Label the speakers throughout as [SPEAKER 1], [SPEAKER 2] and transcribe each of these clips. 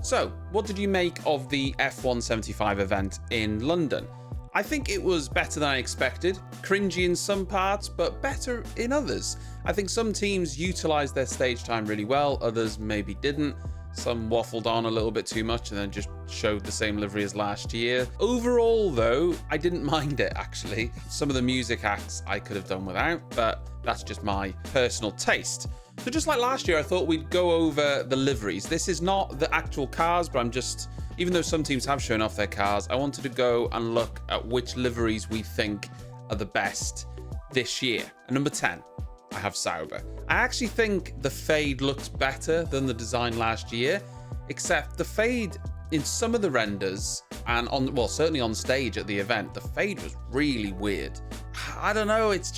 [SPEAKER 1] So, what did you make of the F175 event in London? I think it was better than I expected. Cringy in some parts, but better in others. I think some teams utilised their stage time really well, others maybe didn't. Some waffled on a little bit too much and then just showed the same livery as last year. Overall, though, I didn't mind it, actually. Some of the music acts I could have done without, but that's just my personal taste. So just like last year, I thought we'd go over the liveries. This is not the actual cars, but even though some teams have shown off their cars, I wanted to go and look at which liveries we think are the best this year. And number 10, I have Sauber. I actually think the fade looks better than the design last year, except the fade in some of the renders and certainly on stage at the event, the fade was really weird. I don't know, it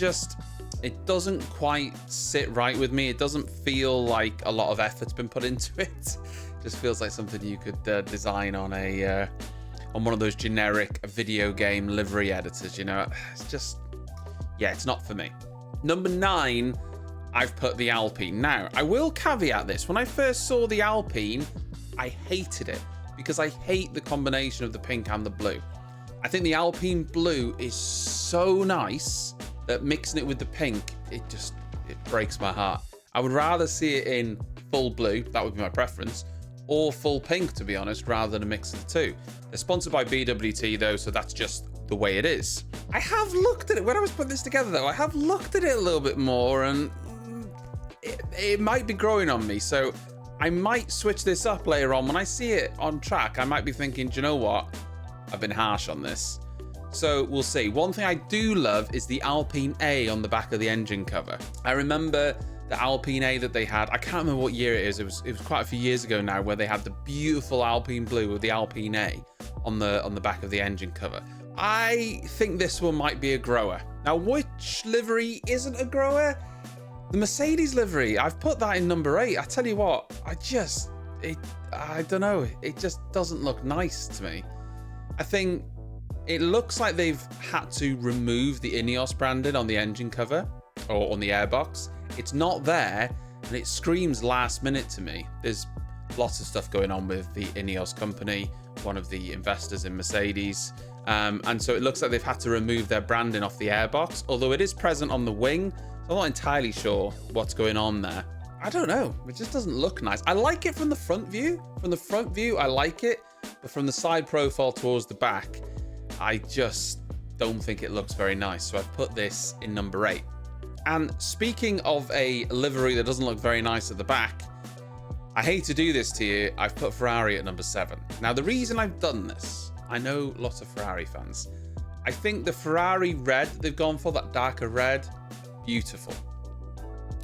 [SPEAKER 1] doesn't quite sit right with me. It doesn't feel like a lot of effort's been put into it. It just feels like something you could design on on one of those generic video game livery editors, you know? It's not for me. Number 9, I've put the Alpine. Now, I will caveat this. When I first saw the Alpine, I hated it because I hate the combination of the pink and the blue. I think the Alpine blue is so nice that mixing it with the pink, it breaks my heart. I would rather see it in full blue, that would be my preference, or full pink, to be honest, rather than a mix of the two. They're sponsored by BWT, though, so that's just the way it is. I have looked at it. When I was putting this together, though, I have looked at it a little bit more, and it might be growing on me, so I might switch this up later on. When I see it on track, I might be thinking, do you know what? I've been harsh on this. So we'll see. One thing I do love is the Alpine A on the back of the engine cover. I remember the Alpine A that they had. I can't remember what year it is. It was quite a few years ago now, where they had the beautiful Alpine blue with the Alpine A on the back of the engine cover. I think this one might be a grower. Now, which livery isn't a grower? The Mercedes livery. I've put that in number 8. I tell you what, I don't know. It just doesn't look nice to me. I think it looks like they've had to remove the Ineos branding on the engine cover or on the airbox. It's not there, and it screams last minute to me. There's lots of stuff going on with the Ineos company, one of the investors in Mercedes. And so it looks like they've had to remove their branding off the airbox, although it is present on the wing. So I'm not entirely sure what's going on there. I don't know. It just doesn't look nice. I like it from the front view. From the front view, I like it. But from the side profile towards the back, I just don't think it looks very nice. So I've put this in number 8. And speaking of a livery that doesn't look very nice at the back, I hate to do this to you, I've put Ferrari at number 7. Now, the reason I've done this, I know lots of Ferrari fans. I think the Ferrari red that they've gone for, that darker red, beautiful.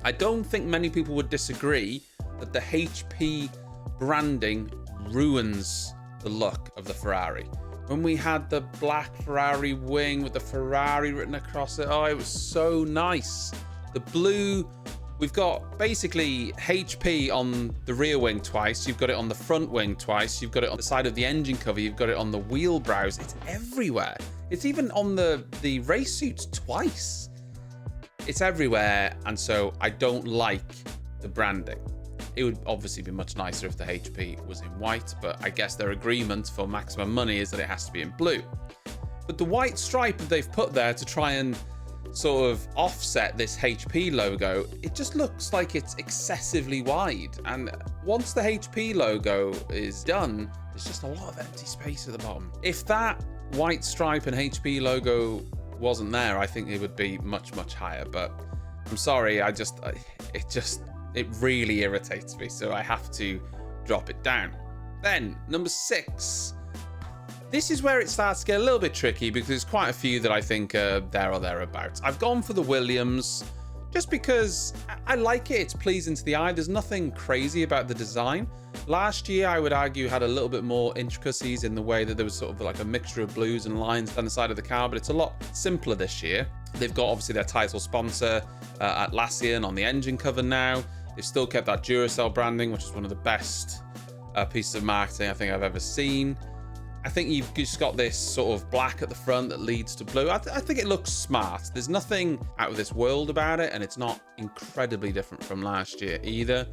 [SPEAKER 1] I don't think many people would disagree that the HP branding ruins the look of the Ferrari. When we had the black Ferrari wing with the Ferrari written across it, oh, it was so nice. The blue, we've got basically HP on the rear wing twice. You've got it on the front wing twice. You've got it on the side of the engine cover. You've got it on the wheel brows. It's everywhere. It's even on the race suits twice. It's everywhere, and so I don't like the branding. It would obviously be much nicer if the HP was in white, but I guess their agreement for maximum money is that it has to be in blue. But the white stripe that they've put there to try and sort of offset this HP logo, it just looks like it's excessively wide. And once the HP logo is done, there's just a lot of empty space at the bottom. If that white stripe and HP logo wasn't there, I think it would be much, much higher. But I'm sorry, it really irritates me, so I have to drop it down. Then, number 6. This is where it starts to get a little bit tricky because there's quite a few that I think are there or thereabouts. I've gone for the Williams just because I like it. It's pleasing to the eye. There's nothing crazy about the design. Last year, I would argue, had a little bit more intricacies in the way that there was sort of like a mixture of blues and lines down the side of the car, but it's a lot simpler this year. They've got obviously their title sponsor, Atlassian, on the engine cover now. They've still kept that Duracell branding, which is one of the best pieces of marketing I think I've ever seen. I think you've just got this sort of black at the front that leads to blue. I think it looks smart. There's nothing out of this world about it, and it's not incredibly different from last year either,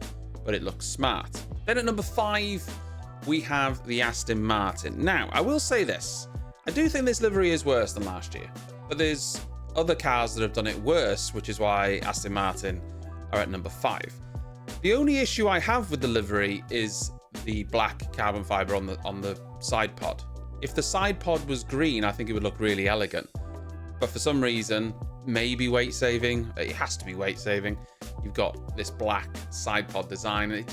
[SPEAKER 1] but it looks smart. Then at number 5, we have the Aston Martin. Now, I will say this. I do think this livery is worse than last year, but there's other cars that have done it worse, which is why Aston Martin are at number 5. The only issue I have with the livery is the black carbon fiber on the side pod. If the side pod was green, I think it would look really elegant. But for some reason, maybe weight saving, it has to be weight saving, you've got this black side pod design, and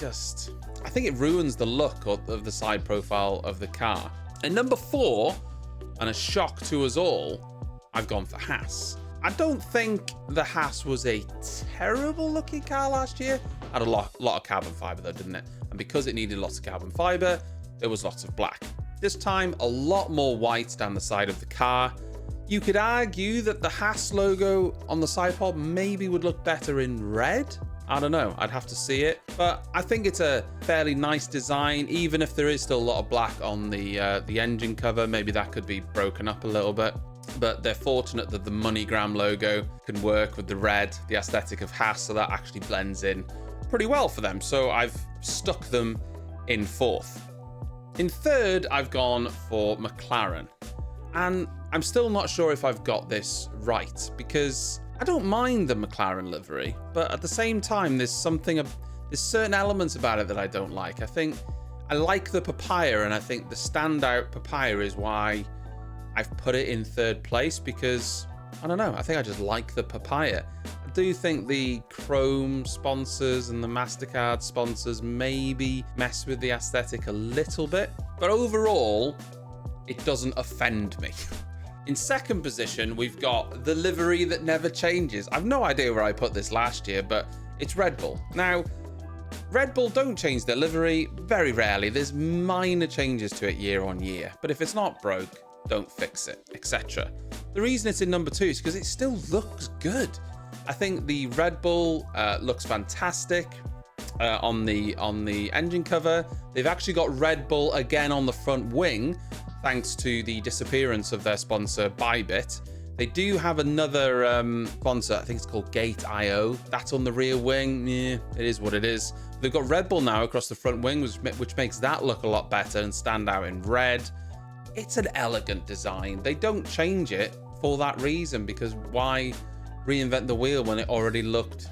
[SPEAKER 1] I think it ruins the look of the side profile of the car. And number 4, and a shock to us all, I've gone for Hadz. I don't think the Hadz was a terrible looking car last year. Had a lot of carbon fiber though, didn't it? And because it needed lots of carbon fiber, there was lots of black. This time, a lot more white down the side of the car. You could argue that the Hadz logo on the side pod maybe would look better in red. I don't know, I'd have to see it. But I think it's a fairly nice design, even if there is still a lot of black on the engine cover. Maybe that could be broken up a little bit. But they're fortunate that the MoneyGram logo can work with the red, the aesthetic of Hadz, so that actually blends in pretty well for them. So I've stuck them in 4th. In 3rd, I've gone for McLaren. And I'm still not sure if I've got this right, because I don't mind the McLaren livery, but at the same time, there's certain elements about it that I don't like. I think I like the papaya, and I think the standout papaya is why I've put it in 3rd place, because I don't know, I think I just like the papaya. I do think the Chrome sponsors and the MasterCard sponsors maybe mess with the aesthetic a little bit, but overall, it doesn't offend me. In 2nd position, we've got the livery that never changes. I've no idea where I put this last year, but it's Red Bull. Now, Red Bull don't change their livery very rarely. There's minor changes to it year on year, but if it's not broke, don't fix it, etc. The reason it's in number 2 is because it still looks good. I think the Red Bull looks fantastic on the engine cover. They've actually got Red Bull again on the front wing, thanks to the disappearance of their sponsor Bybit. They do have another sponsor, I think it's called Gate.io. That's on the rear wing. Yeah, it is what it is. They've got Red Bull now across the front wing, which makes that look a lot better and stand out in red. It's an elegant design. They don't change it for that reason, because why reinvent the wheel when it already looked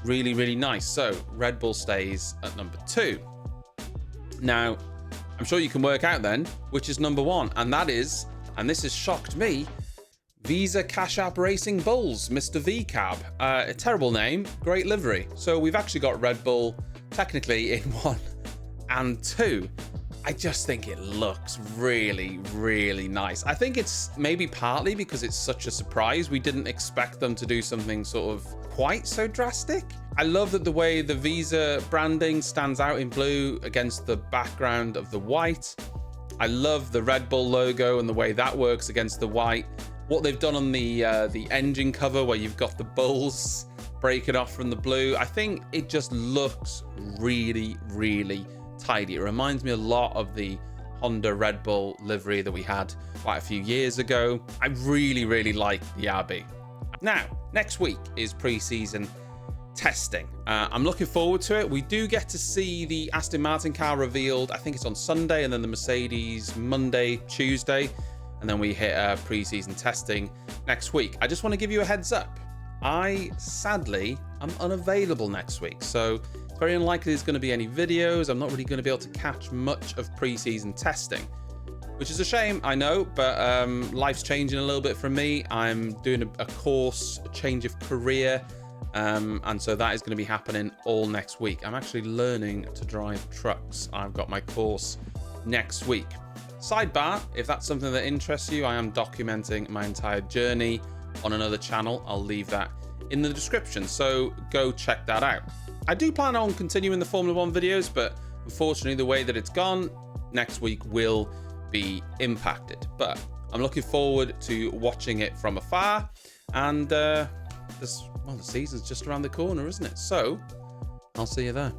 [SPEAKER 1] really, really nice? So Red Bull stays at number 2. Now, I'm sure you can work out then which is number 1, and that is, and this has shocked me, Visa Cash App Racing Bulls, Mr. VCAB. A terrible name, great livery. So we've actually got Red Bull technically in 1 and 2. I just think it looks really, really nice. I think it's maybe partly because it's such a surprise. We didn't expect them to do something sort of quite so drastic. I love that the way the Visa branding stands out in blue against the background of the white. I love the Red Bull logo and the way that works against the white. What they've done on the engine cover, where you've got the bulls breaking off from the blue, I think it just looks really, really tidy. It reminds me a lot of the Honda Red Bull livery that we had quite a few years ago. I really, really like the RB. Now, next week is pre-season testing. I'm looking forward to it. We do get to see the Aston Martin car revealed. I think it's on Sunday, and then the Mercedes Monday, Tuesday, and then we hit pre-season testing next week. I just want to give you a heads up. Sadly, I'm unavailable next week, so it's very unlikely there's going to be any videos. I'm not really going to be able to catch much of pre-season testing, which is a shame, I know, but life's changing a little bit for me. I'm doing a course, a change of career, and so that is going to be happening all next week. I'm actually learning to drive trucks. I've got my course next week. Sidebar, if that's something that interests you, I am documenting my entire journey on another channel. I'll leave that in the description, so go check that out. I do plan on continuing the Formula 1 videos, but unfortunately the way that it's gone, next week will be impacted. But I'm looking forward to watching it from afar, and the season's just around the corner, isn't it? So I'll see you there.